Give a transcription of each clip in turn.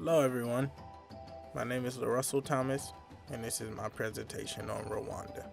Hello everyone, my name is LaRussell Thomas and this is my presentation on Rwanda.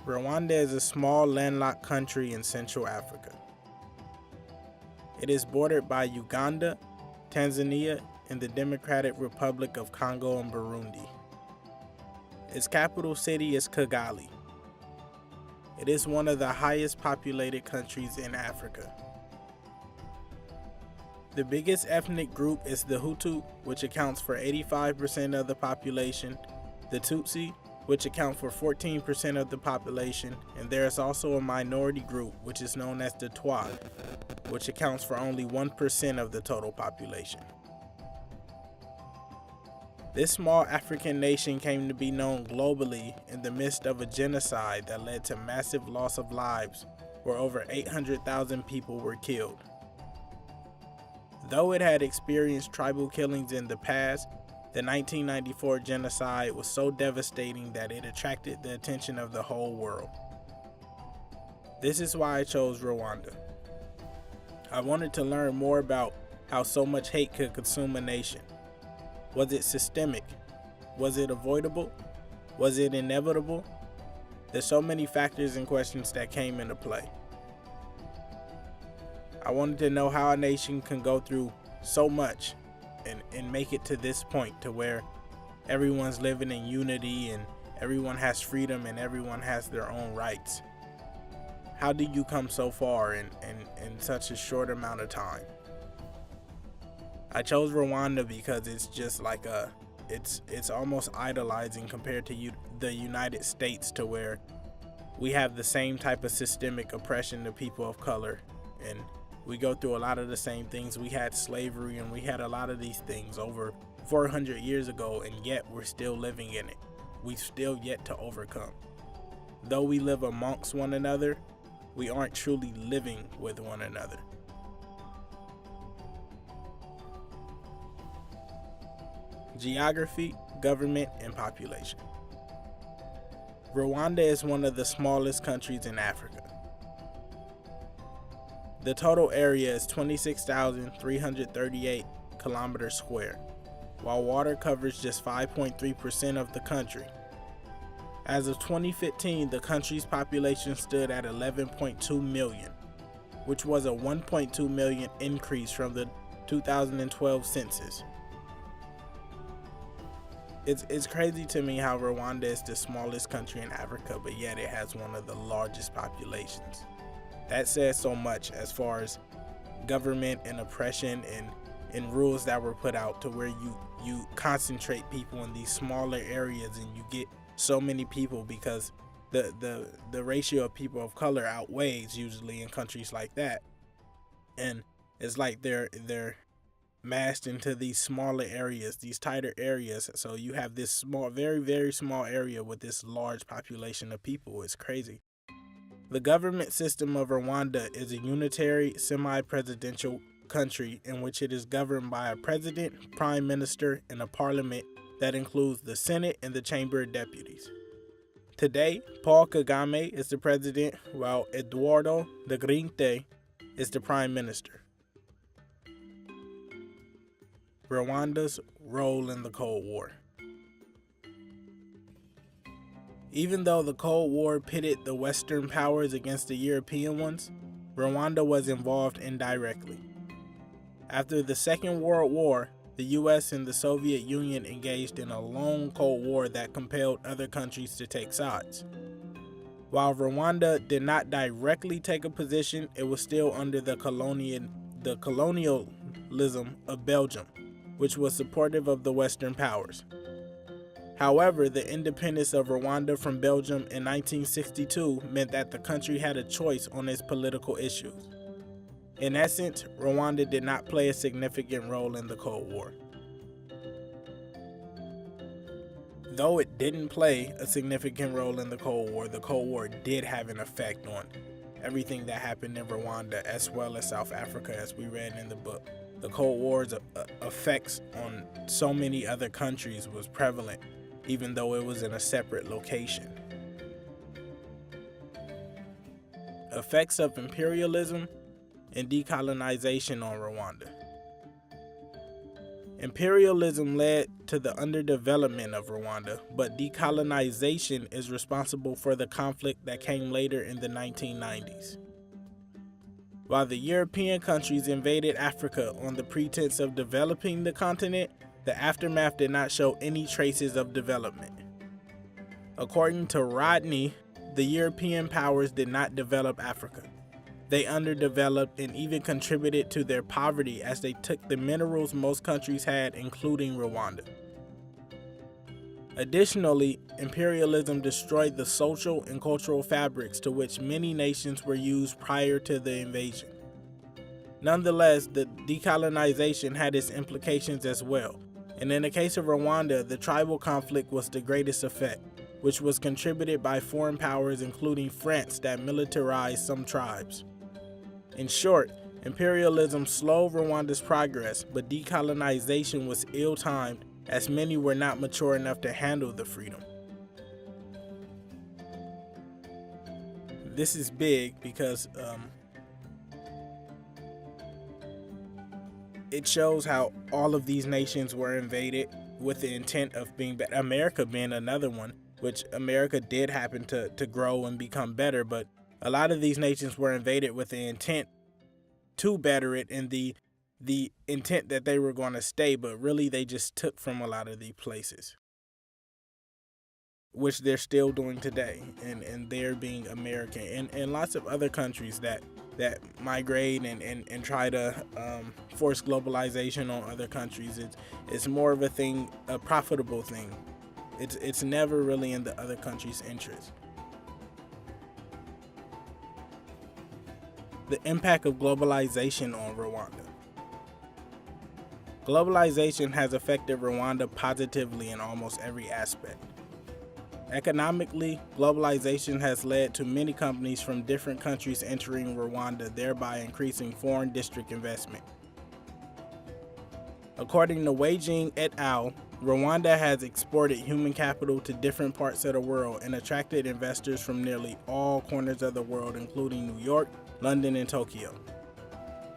Rwanda is a small landlocked country in Central Africa. It is bordered by Uganda, Tanzania, and the Democratic Republic of Congo and Burundi. Its capital city is Kigali. It is one of the highest populated countries in Africa. The biggest ethnic group is the Hutu, which accounts for 85% of the population, the Tutsi, which account for 14% of the population, and there is also a minority group, which is known as the Twa, which accounts for only 1% of the total population. This small African nation came to be known globally in the midst of a genocide that led to massive loss of lives, where over 800,000 people were killed. Though it had experienced tribal killings in the past, the 1994 genocide was so devastating that it attracted the attention of the whole world. This is why I chose Rwanda. I wanted to learn more about how so much hate could consume a nation. Was it systemic? Was it avoidable? Was it inevitable? There's so many factors and questions that came into play. I wanted to know how a nation can go through so much and make it to this point to where everyone's living in unity and everyone has freedom and everyone has their own rights. How do you come so far in such a short amount of time? I chose Rwanda because it's just like it's almost idolizing compared to the United States, to where we have the same type of systemic oppression to people of color, and we go through a lot of the same things. We had slavery and we had a lot of these things over 400 years ago, and yet we're still living in it. We've still yet to overcome. Though we live amongst one another, we aren't truly living with one another. Geography, government, and population. Rwanda is one of the smallest countries in Africa. The total area is 26,338 kilometers square, while water covers just 5.3% of the country. As of 2015, the country's population stood at 11.2 million, which was a 1.2 million increase from the 2012 census. It's crazy to me how Rwanda is the smallest country in Africa, but yet it has one of the largest populations. That says so much as far as government and oppression and rules that were put out to where you concentrate people in these smaller areas and you get so many people, because the ratio of people of color outweighs usually in countries like that. And it's like they're massed into these smaller areas, these tighter areas. So you have this small, very, very small area with this large population of people. It's crazy. The government system of Rwanda is a unitary, semi-presidential country in which it is governed by a president, prime minister, and a parliament that includes the Senate and the Chamber of Deputies. Today, Paul Kagame is the president, while Eduardo de Grinte is the prime minister. Rwanda's role in the Cold War. Even though the Cold War pitted the Western powers against the European ones, Rwanda was involved indirectly. After the Second World War, the US and the Soviet Union engaged in a long Cold War that compelled other countries to take sides. While Rwanda did not directly take a position, it was still under the colonialism of Belgium, which was supportive of the Western powers. However, the independence of Rwanda from Belgium in 1962 meant that the country had a choice on its political issues. In essence, Rwanda did not play a significant role in the Cold War. Though it didn't play a significant role in the Cold War did have an effect on everything that happened in Rwanda as well as South Africa, as we read in the book. The Cold War's effects on so many other countries was prevalent, even though it was in a separate location. Effects of imperialism and decolonization on Rwanda. Imperialism led to the underdevelopment of Rwanda, but decolonization is responsible for the conflict that came later in the 1990s. While the European countries invaded Africa on the pretense of developing the continent, the aftermath did not show any traces of development. According to Rodney, the European powers did not develop Africa. They underdeveloped and even contributed to their poverty as they took the minerals most countries had, including Rwanda. Additionally, imperialism destroyed the social and cultural fabrics to which many nations were used prior to the invasion. Nonetheless, the decolonization had its implications as well, and in the case of Rwanda, the tribal conflict was the greatest effect, which was contributed by foreign powers including France that militarized some tribes. In short, imperialism slowed Rwanda's progress, but decolonization was ill-timed as many were not mature enough to handle the freedom. This is big because it shows how all of these nations were invaded with the intent of being better. America being another one, which America did happen to grow and become better, but a lot of these nations were invaded with the intent to better it and the intent that they were going to stay, but really they just took from a lot of these places, which they're still doing today, and they're being American, and lots of other countries that migrate and try to force globalization on other countries. It's more of a profitable thing. It's never really in the other country's interest. The impact of globalization on Rwanda. Globalization has affected Rwanda positively in almost every aspect. Economically, globalization has led to many companies from different countries entering Rwanda, thereby increasing foreign direct investment. According to Wei Jing et al., Rwanda has exported human capital to different parts of the world and attracted investors from nearly all corners of the world, including New York, London, and Tokyo.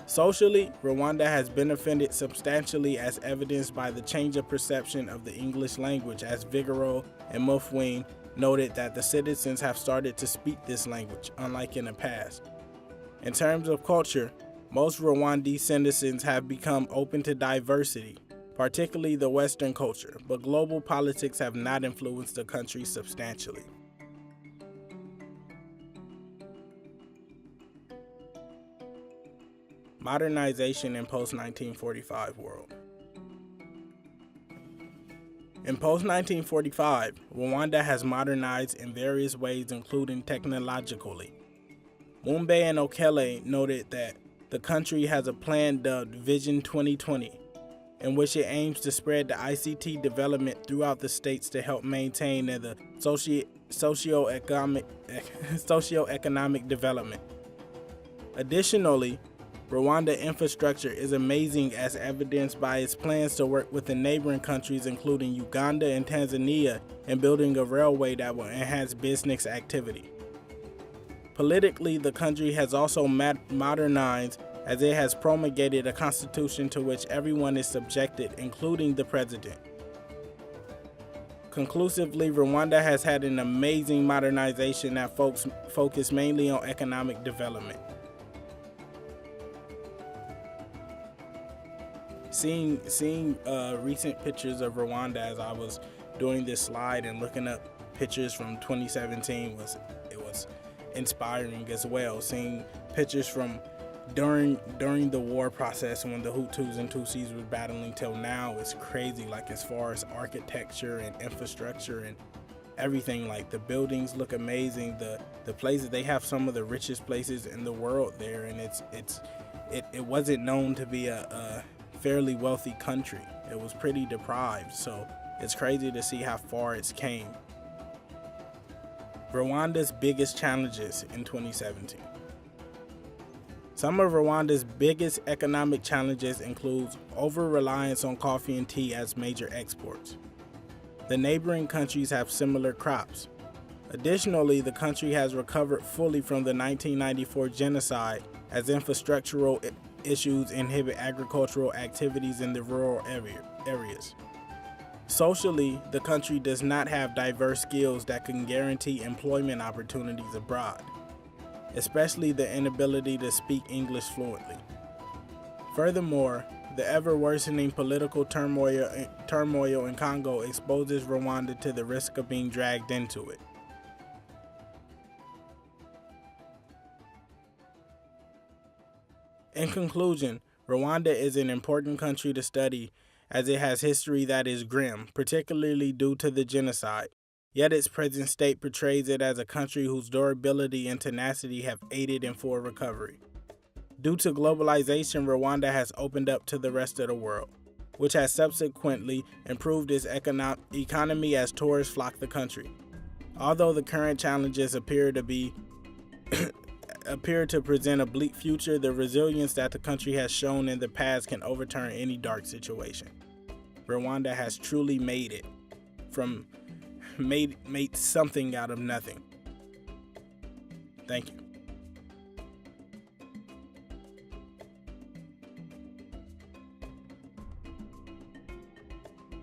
Socially, Rwanda has benefited substantially as evidenced by the change of perception of the English language, as Vigero and Mufween noted that the citizens have started to speak this language, unlike in the past. In terms of culture, most Rwandese citizens have become open to diversity, particularly the Western culture, but global politics have not influenced the country substantially. Modernization in post-1945 world. In post-1945, Rwanda has modernized in various ways, including technologically. Mumbe and Okele noted that the country has a plan dubbed Vision 2020, in which it aims to spread the ICT development throughout the states to help maintain the socioeconomic development. Additionally, Rwanda infrastructure is amazing, as evidenced by its plans to work with the neighboring countries including Uganda and Tanzania in building a railway that will enhance business activity. Politically, the country has also modernized, as it has promulgated a constitution to which everyone is subjected, including the president. Conclusively, Rwanda has had an amazing modernization that focus mainly on economic development. Seeing recent pictures of Rwanda as I was doing this slide and looking up pictures from 2017 was inspiring as well. Seeing pictures from during the war process when the Hutus and Tutsis were battling till now is crazy. Like, as far as architecture and infrastructure and everything, like the buildings look amazing. The places, they have some of the richest places in the world there, and it wasn't known to be a fairly wealthy country. It was pretty deprived, so it's crazy to see how far it's came. Rwanda's biggest challenges in 2017. Some of Rwanda's biggest economic challenges include over-reliance on coffee and tea as major exports. The neighboring countries have similar crops. Additionally, the country has recovered fully from the 1994 genocide as infrastructural issues inhibit agricultural activities in the rural areas. Socially, the country does not have diverse skills that can guarantee employment opportunities abroad, especially the inability to speak English fluently. Furthermore, the ever-worsening political turmoil in Congo exposes Rwanda to the risk of being dragged into it. In conclusion, Rwanda is an important country to study as it has history that is grim, particularly due to the genocide. Yet its present state portrays it as a country whose durability and tenacity have aided in full recovery. Due to globalization, Rwanda has opened up to the rest of the world, which has subsequently improved its economy as tourists flock the country. Although the current challenges appear to present a bleak future, the resilience that the country has shown in the past can overturn any dark situation. Rwanda has truly made something out of nothing. Thank you.